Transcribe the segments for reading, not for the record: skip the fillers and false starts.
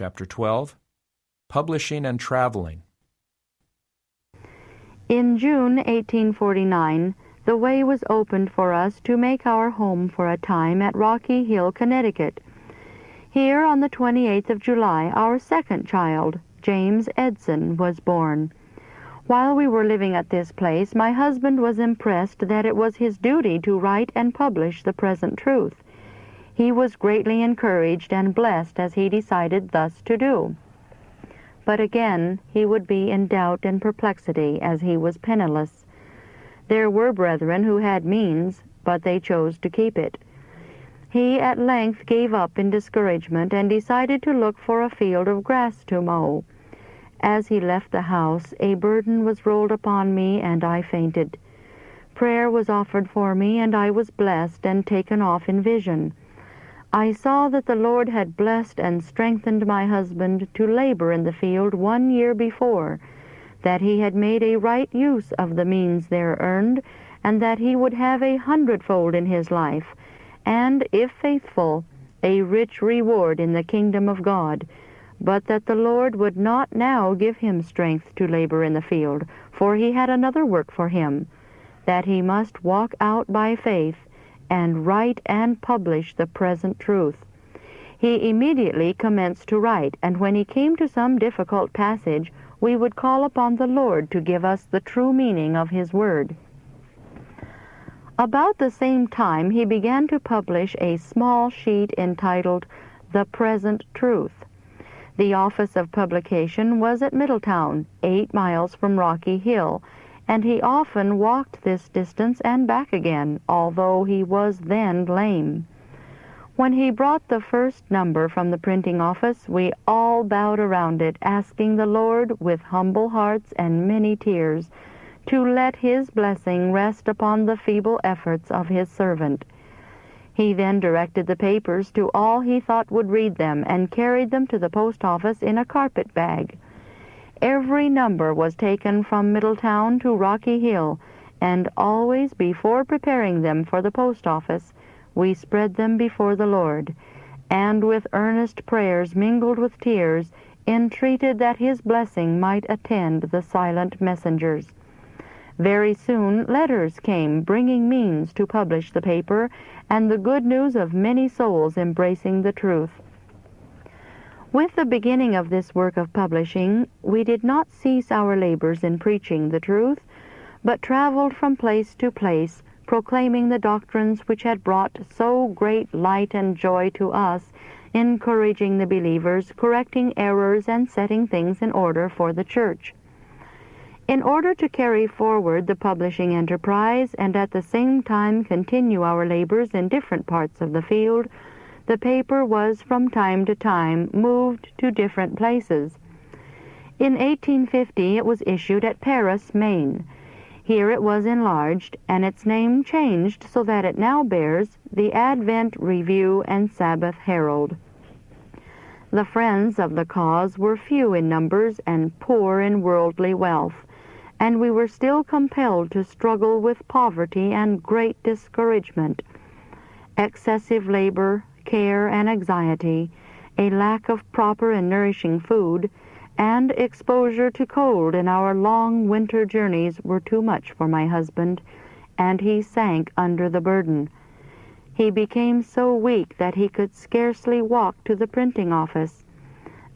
Chapter 12, Publishing and Traveling. In June 1849, the way was opened for us to make our home for a time at Rocky Hill, Connecticut. Here on the 28th of July, our second child, James Edson, was born. While we were living at this place, my husband was impressed that it was his duty to write and publish the present truth. He was greatly encouraged and blessed as he decided thus to do. But again, he would be in doubt and perplexity, as he was penniless. There were brethren who had means, but they chose to keep it. He at length gave up in discouragement and decided to look for a field of grass to mow. As he left the house, a burden was rolled upon me, and I fainted. Prayer was offered for me, and I was blessed and taken off in vision. I saw that the Lord had blessed and strengthened my husband to labor in the field 1 year before, that he had made a right use of the means there earned, and that he would have 100-fold in his life, and, if faithful, a rich reward in the kingdom of God, but that the Lord would not now give him strength to labor in the field, for he had another work for him, that he must walk out by faith and write and publish the present truth. He immediately commenced to write, and when he came to some difficult passage, we would call upon the Lord to give us the true meaning of his word. About the same time, he began to publish a small sheet entitled The Present Truth. The office of publication was at Middletown, 8 miles from Rocky Hill, and he often walked this distance and back again, although he was then lame. When he brought the first number from the printing office, we all bowed around it, asking the Lord, with humble hearts and many tears, to let his blessing rest upon the feeble efforts of his servant. He then directed the papers to all he thought would read them, and carried them to the post office in a carpet bag. Every number was taken from Middletown to Rocky Hill, and always before preparing them for the post office, we spread them before the Lord, and with earnest prayers mingled with tears, entreated that his blessing might attend the silent messengers. Very soon letters came bringing means to publish the paper, and the good news of many souls embracing the truth. With the beginning of this work of publishing, we did not cease our labors in preaching the truth, but traveled from place to place, proclaiming the doctrines which had brought so great light and joy to us, encouraging the believers, correcting errors, and setting things in order for the church. In order to carry forward the publishing enterprise and at the same time continue our labors in different parts of the field, the paper was from time to time moved to different places. In 1850 it was issued at Paris, Maine. Here it was enlarged and its name changed so that it now bears the Advent Review and Sabbath Herald. The friends of the cause were few in numbers and poor in worldly wealth, and we were still compelled to struggle with poverty and great discouragement. Excessive labor, care, and anxiety, a lack of proper and nourishing food, and exposure to cold in our long winter journeys were too much for my husband, and he sank under the burden. He became so weak that he could scarcely walk to the printing office.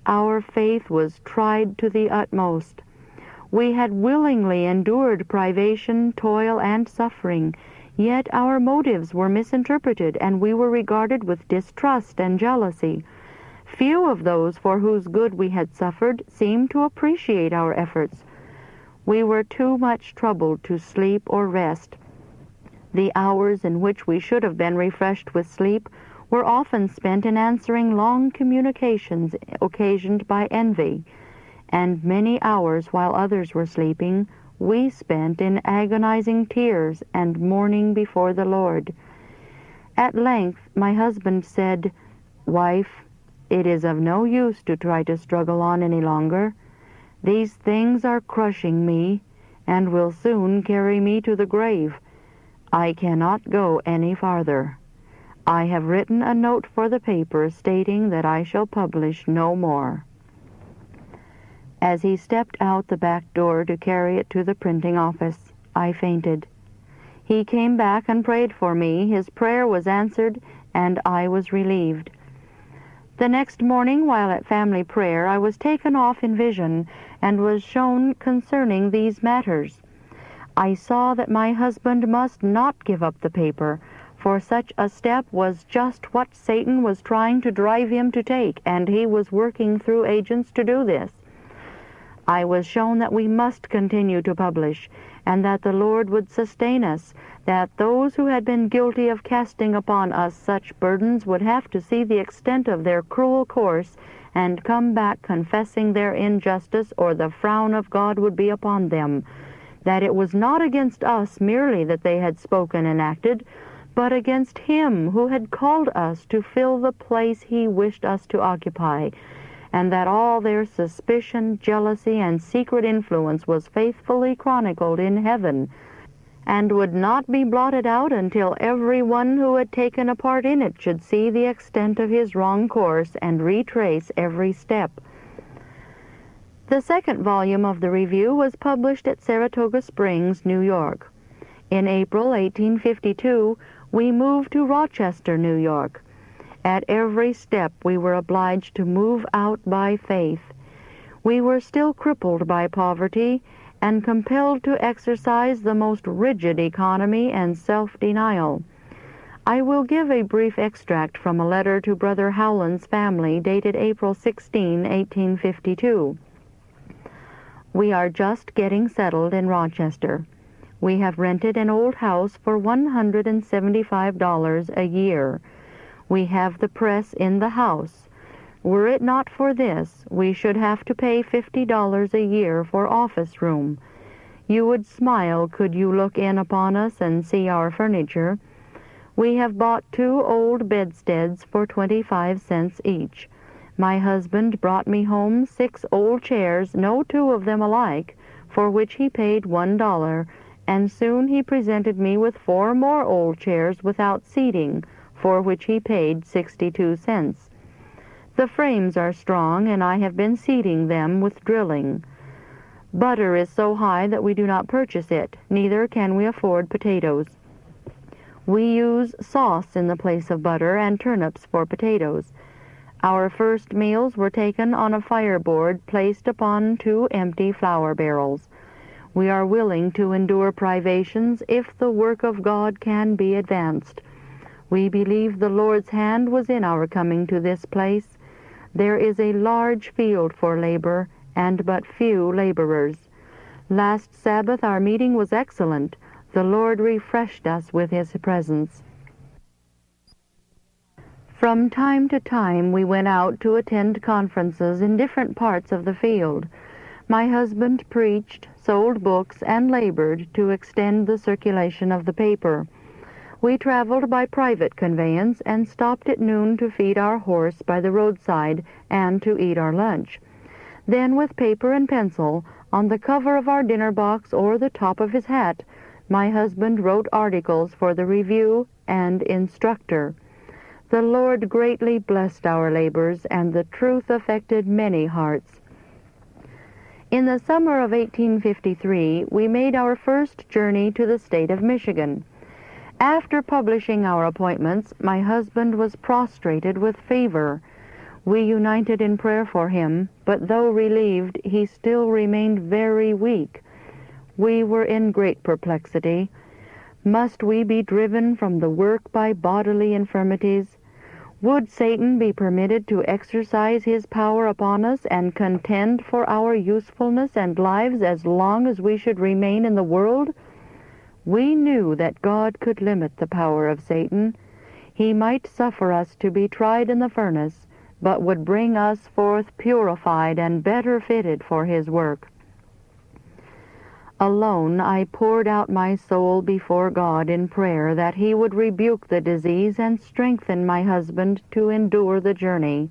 Our faith was tried to the utmost. We had willingly endured privation, toil, and suffering, yet our motives were misinterpreted, and we were regarded with distrust and jealousy. Few of those for whose good we had suffered seemed to appreciate our efforts. We were too much troubled to sleep or rest. The hours in which we should have been refreshed with sleep were often spent in answering long communications occasioned by envy, and many hours while others were sleeping we spent in agonizing tears and mourning before the Lord. At length my husband said, "Wife, it is of no use to try to struggle on any longer. These things are crushing me and will soon carry me to the grave. I cannot go any farther. I have written a note for the paper stating that I shall publish no more." As he stepped out the back door to carry it to the printing office, I fainted. He came back and prayed for me. His prayer was answered, and I was relieved. The next morning, while at family prayer, I was taken off in vision and was shown concerning these matters. I saw that my husband must not give up the paper, for such a step was just what Satan was trying to drive him to take, and he was working through agents to do this. I was shown that we must continue to publish, and that the Lord would sustain us, that those who had been guilty of casting upon us such burdens would have to see the extent of their cruel course and come back confessing their injustice, or the frown of God would be upon them, that it was not against us merely that they had spoken and acted, but against Him who had called us to fill the place He wished us to occupy, and that all their suspicion, jealousy, and secret influence was faithfully chronicled in heaven, and would not be blotted out until every one who had taken a part in it should see the extent of his wrong course and retrace every step. The second volume of the review was published at Saratoga Springs, New York. In April 1852, we moved to Rochester, New York. At every step we were obliged to move out by faith. We were still crippled by poverty and compelled to exercise the most rigid economy and self-denial. I will give a brief extract from a letter to Brother Howland's family dated April 16, 1852. "We are just getting settled in Rochester. We have rented an old house for $175 a year. We have the press in the house. Were it not for this, we should have to pay $50 a year for office room. You would smile could you look in upon us and see our furniture. We have bought 2 old bedsteads for 25 cents each. My husband brought me home 6 old chairs, no 2 of them alike, for which he paid $1, and soon he presented me with 4 more old chairs without seating, for which he paid 62 cents. The frames are strong, and I have been seating them with drilling. Butter is so high that we do not purchase it, neither can we afford potatoes. We use sauce in the place of butter and turnips for potatoes. Our first meals were taken on a fireboard placed upon 2 empty flour barrels. We are willing to endure privations if the work of God can be advanced. We believe the Lord's hand was in our coming to this place. There is a large field for labor, and but few laborers. Last Sabbath our meeting was excellent. The Lord refreshed us with His presence." From time to time we went out to attend conferences in different parts of the field. My husband preached, sold books, and labored to extend the circulation of the paper. We traveled by private conveyance and stopped at noon to feed our horse by the roadside and to eat our lunch. Then with paper and pencil, on the cover of our dinner box or the top of his hat, my husband wrote articles for the Review and Instructor. The Lord greatly blessed our labors, and the truth affected many hearts. In the summer of 1853, we made our first journey to the state of Michigan. After publishing our appointments, my husband was prostrated with fever. We united in prayer for him, but though relieved, he still remained very weak. We were in great perplexity. Must we be driven from the work by bodily infirmities? Would Satan be permitted to exercise his power upon us and contend for our usefulness and lives as long as we should remain in the world? We knew that God could limit the power of Satan. He might suffer us to be tried in the furnace, but would bring us forth purified and better fitted for his work. Alone I poured out my soul before God in prayer that he would rebuke the disease and strengthen my husband to endure the journey.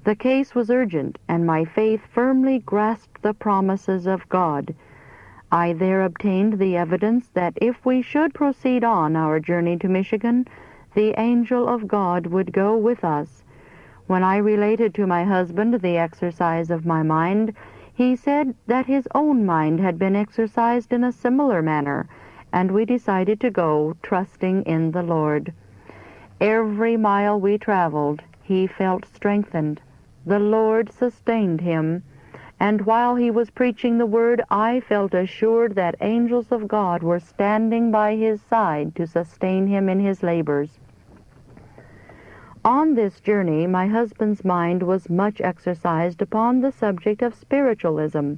The case was urgent, and my faith firmly grasped the promises of God. I there obtained the evidence that if we should proceed on our journey to Michigan, the angel of God would go with us. When I related to my husband the exercise of my mind, he said that his own mind had been exercised in a similar manner, and we decided to go, trusting in the Lord. Every mile we traveled, he felt strengthened. The Lord sustained him, and while he was preaching the word, I felt assured that angels of God were standing by his side to sustain him in his labors. On this journey, my husband's mind was much exercised upon the subject of spiritualism,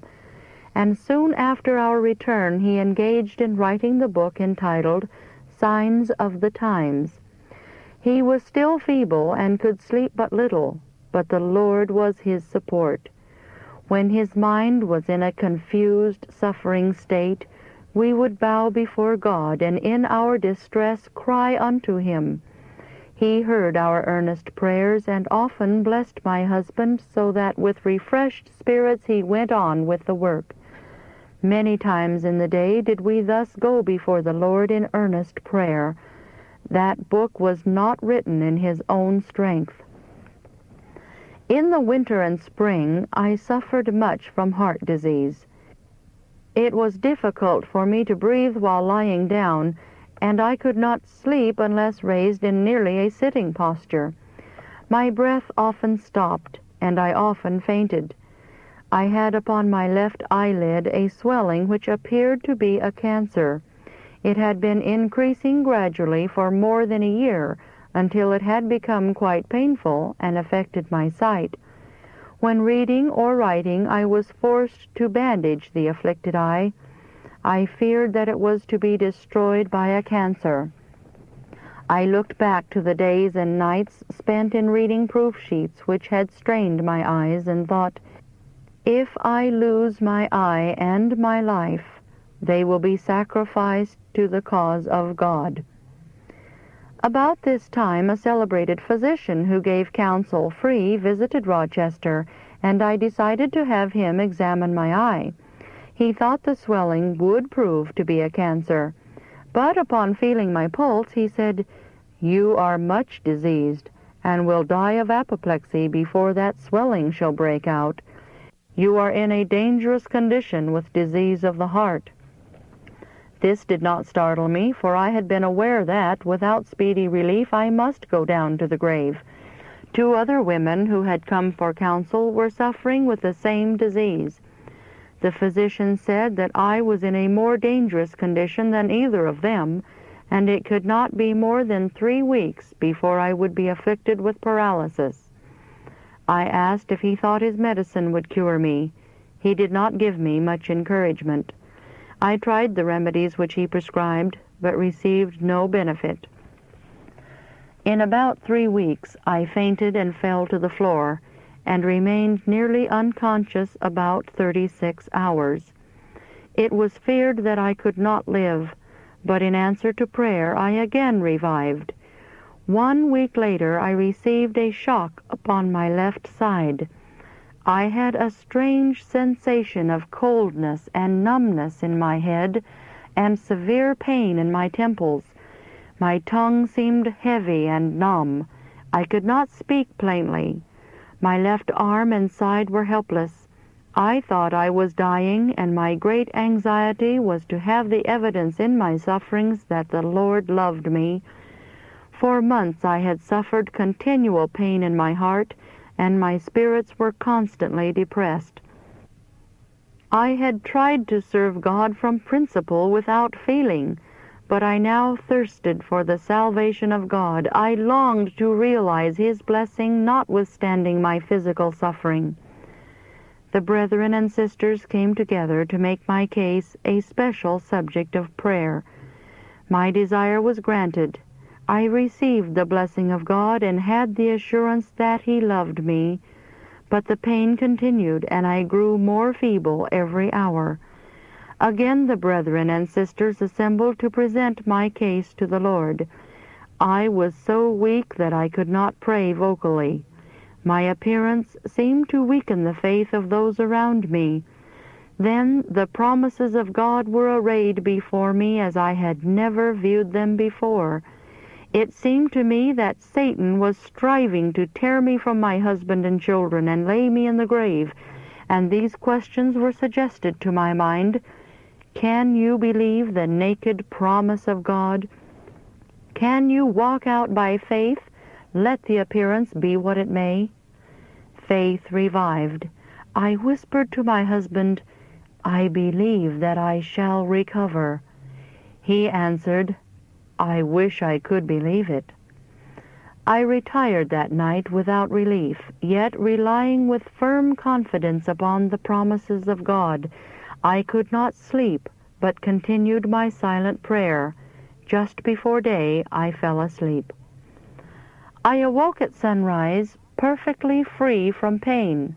and soon after our return he engaged in writing the book entitled Signs of the Times. He was still feeble and could sleep but little, but the Lord was his support. When his mind was in a confused, suffering state, we would bow before God and in our distress cry unto him. He heard our earnest prayers and often blessed my husband so that with refreshed spirits he went on with the work. Many times in the day did we thus go before the Lord in earnest prayer. That book was not written in his own strength. In the winter and spring I suffered much from heart disease. It was difficult for me to breathe while lying down, and I could not sleep unless raised in nearly a sitting posture. My breath often stopped, and I often fainted. I had upon my left eyelid a swelling which appeared to be a cancer. It had been increasing gradually for more than a year, until it had become quite painful and affected my sight. When reading or writing, I was forced to bandage the afflicted eye. I feared that it was to be destroyed by a cancer. I looked back to the days and nights spent in reading proof sheets which had strained my eyes and thought, if I lose my eye and my life, they will be sacrificed to the cause of God. About this time, a celebrated physician who gave counsel free visited Rochester, and I decided to have him examine my eye. He thought the swelling would prove to be a cancer, but upon feeling my pulse, he said, "You are much diseased, and will die of apoplexy before that swelling shall break out. You are in a dangerous condition with disease of the heart." This did not startle me, for I had been aware that, without speedy relief, I must go down to the grave. 2 other women who had come for counsel were suffering with the same disease. The physician said that I was in a more dangerous condition than either of them, and it could not be more than 3 weeks before I would be afflicted with paralysis. I asked if he thought his medicine would cure me. He did not give me much encouragement. I tried the remedies which he prescribed, but received no benefit. In about 3 weeks, I fainted and fell to the floor, and remained nearly unconscious about 36 hours. It was feared that I could not live, but in answer to prayer I again revived. 1 week later I received a shock upon my left side. I had a strange sensation of coldness and numbness in my head, and severe pain in my temples. My tongue seemed heavy and numb. I could not speak plainly. My left arm and side were helpless. I thought I was dying, and my great anxiety was to have the evidence in my sufferings that the Lord loved me. For months I had suffered continual pain in my heart, and my spirits were constantly depressed. I had tried to serve God from principle without feeling, but I now thirsted for the salvation of God. I longed to realize His blessing notwithstanding my physical suffering. The brethren and sisters came together to make my case a special subject of prayer. My desire was granted. I received the blessing of God and had the assurance that He loved me, but the pain continued, and I grew more feeble every hour. Again the brethren and sisters assembled to present my case to the Lord. I was so weak that I could not pray vocally. My appearance seemed to weaken the faith of those around me. Then the promises of God were arrayed before me as I had never viewed them before. It seemed to me that Satan was striving to tear me from my husband and children and lay me in the grave, and these questions were suggested to my mind. Can you believe the naked promise of God? Can you walk out by faith, let the appearance be what it may? Faith revived. I whispered to my husband, I believe that I shall recover. He answered, I wish I could believe it. I retired that night without relief, yet relying with firm confidence upon the promises of God. I could not sleep, but continued my silent prayer. Just before day, I fell asleep. I awoke at sunrise, perfectly free from pain.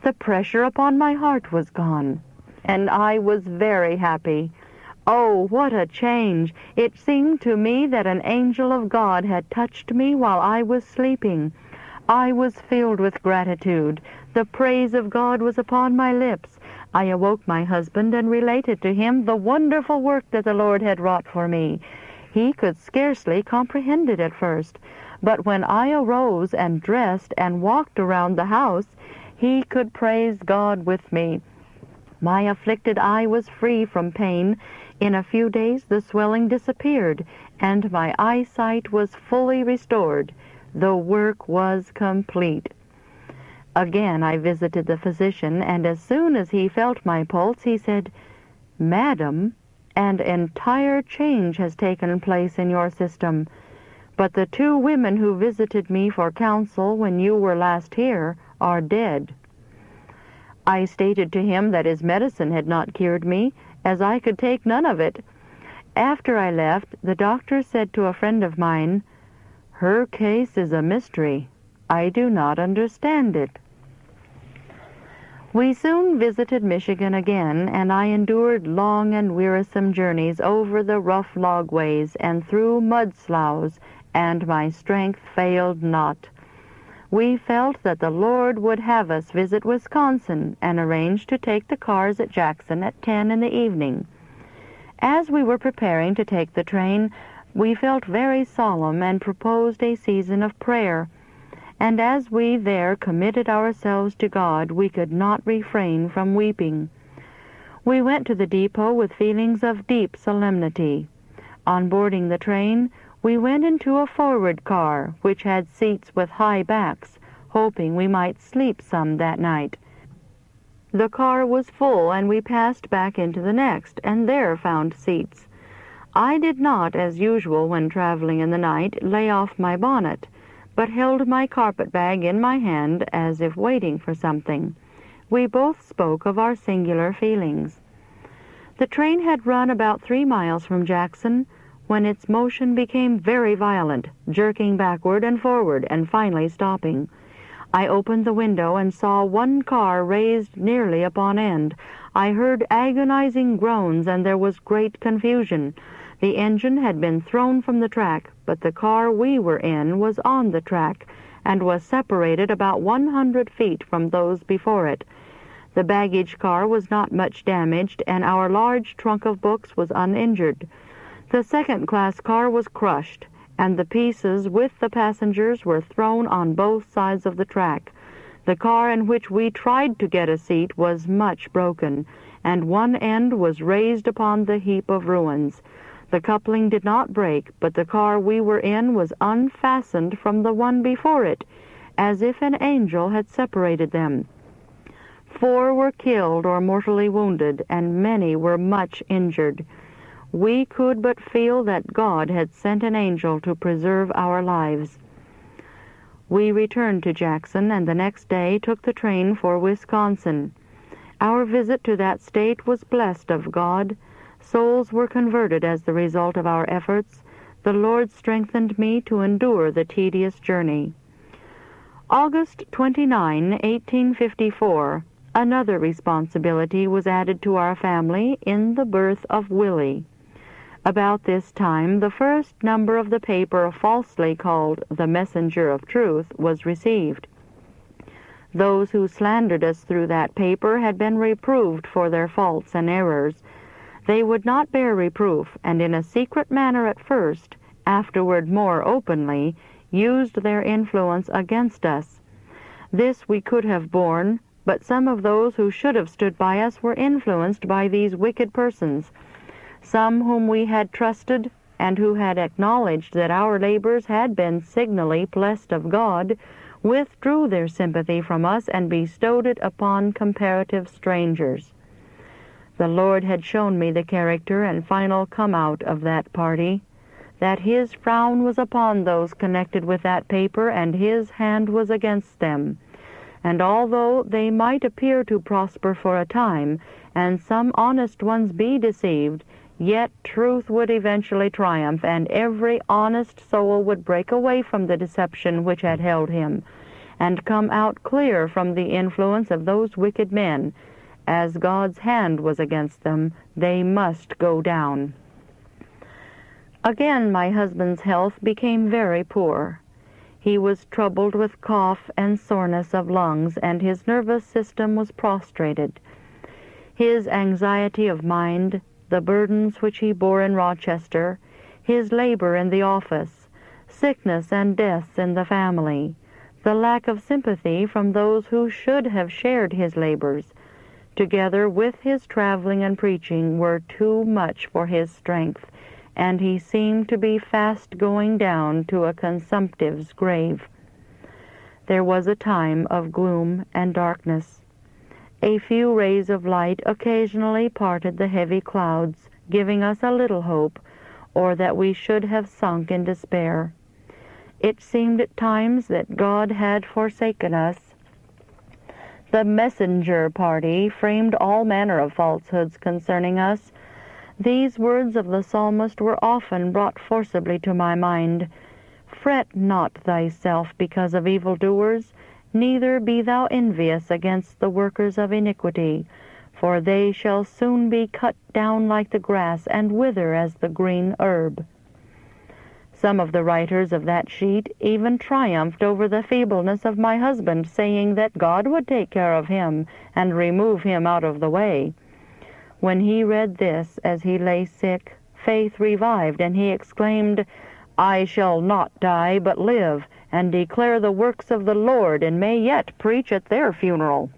The pressure upon my heart was gone, and I was very happy. Oh, what a change! It seemed to me that an angel of God had touched me while I was sleeping. I was filled with gratitude. The praise of God was upon my lips. I awoke my husband and related to him the wonderful work that the Lord had wrought for me. He could scarcely comprehend it at first, but when I arose and dressed and walked around the house, he could praise God with me. My afflicted eye was free from pain. In a few days the swelling disappeared, and my eyesight was fully restored. The work was complete. Again I visited the physician, and as soon as he felt my pulse, he said, Madam, an entire change has taken place in your system, but the 2 women who visited me for counsel when you were last here are dead. I stated to him that his medicine had not cured me, as I could take none of it. After I left, the doctor said to a friend of mine, Her case is a mystery. I do not understand it. We soon visited Michigan again, and I endured long and wearisome journeys over the rough log ways and through mud sloughs, and my strength failed not. We felt that the Lord would have us visit Wisconsin and arranged to take the cars at Jackson at 10 in the evening. As we were preparing to take the train, we felt very solemn and proposed a season of prayer. And as we there committed ourselves to God, we could not refrain from weeping. We went to the depot with feelings of deep solemnity. On boarding the train, we went into a forward car, which had seats with high backs, hoping we might sleep some that night. The car was full, and we passed back into the next, and there found seats. I did not, as usual when traveling in the night, lay off my bonnet, but held my carpet-bag in my hand as if waiting for something. We both spoke of our singular feelings. The train had run about 3 miles from Jackson, when its motion became very violent, jerking backward and forward, and finally stopping. I opened the window and saw one car raised nearly upon end. I heard agonizing groans, and there was great confusion. The engine had been thrown from the track, but the car we were in was on the track, and was separated about 100 feet from those before it. The baggage car was not much damaged, and our large trunk of books was uninjured. The second-class car was crushed, and the pieces with the passengers were thrown on both sides of the track. The car in which we tried to get a seat was much broken, and one end was raised upon the heap of ruins. The coupling did not break, but the car we were in was unfastened from the one before it, as if an angel had separated them. 4 were killed or mortally wounded, and many were much injured. We could but feel that God had sent an angel to preserve our lives. We returned to Jackson, and the next day took the train for Wisconsin. Our visit to that state was blessed of God. Souls were converted as the result of our efforts. The Lord strengthened me to endure the tedious journey. August 29, 1854, another responsibility was added to our family in the birth of Willie. About this time, the first number of the paper falsely called The Messenger of Truth was received. Those who slandered us through that paper had been reproved for their faults and errors. They would not bear reproof, and in a secret manner at first, afterward more openly, used their influence against us. This we could have borne, but some of those who should have stood by us were influenced by these wicked persons. Some whom we had trusted, and who had acknowledged that our labors had been signally blessed of God, withdrew their sympathy from us and bestowed it upon comparative strangers. The Lord had shown me the character and final come out of that party, that His frown was upon those connected with that paper, and His hand was against them. And although they might appear to prosper for a time, and some honest ones be deceived, yet truth would eventually triumph, and every honest soul would break away from the deception which had held him, and come out clear from the influence of those wicked men. As God's hand was against them, they must go down. Again my husband's health became very poor. He was troubled with cough and soreness of lungs, and his nervous system was prostrated. His anxiety of mind, the burdens which he bore in Rochester, his labor in the office, sickness and deaths in the family, the lack of sympathy from those who should have shared his labors, together with his traveling and preaching, were too much for his strength, and he seemed to be fast going down to a consumptive's grave. There was a time of gloom and darkness. A few rays of light occasionally parted the heavy clouds, giving us a little hope, or that we should have sunk in despair. It seemed at times that God had forsaken us. The messenger party framed all manner of falsehoods concerning us. These words of the psalmist were often brought forcibly to my mind. Fret not thyself because of evildoers, neither be thou envious against the workers of iniquity, for they shall soon be cut down like the grass, and wither as the green herb. Some of the writers of that sheet even triumphed over the feebleness of my husband, saying that God would take care of him and remove him out of the way. When he read this as he lay sick, faith revived, and he exclaimed, I shall not die, but live, and declare the works of the Lord, and may yet preach at their funeral.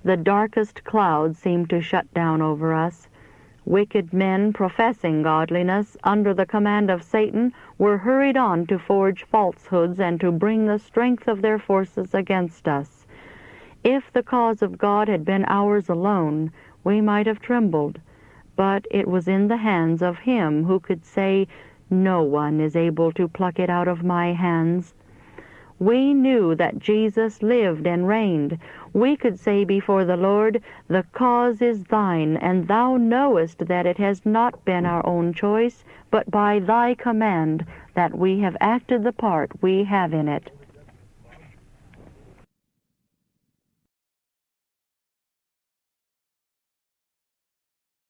The darkest cloud seemed to shut down over us. Wicked men professing godliness under the command of Satan were hurried on to forge falsehoods and to bring the strength of their forces against us. If the cause of God had been ours alone, we might have trembled, but it was in the hands of Him who could say, No one is able to pluck it out of my hands. We knew that Jesus lived and reigned. We could say before the Lord, The cause is thine, and thou knowest that it has not been our own choice, but by thy command that we have acted the part we have in it.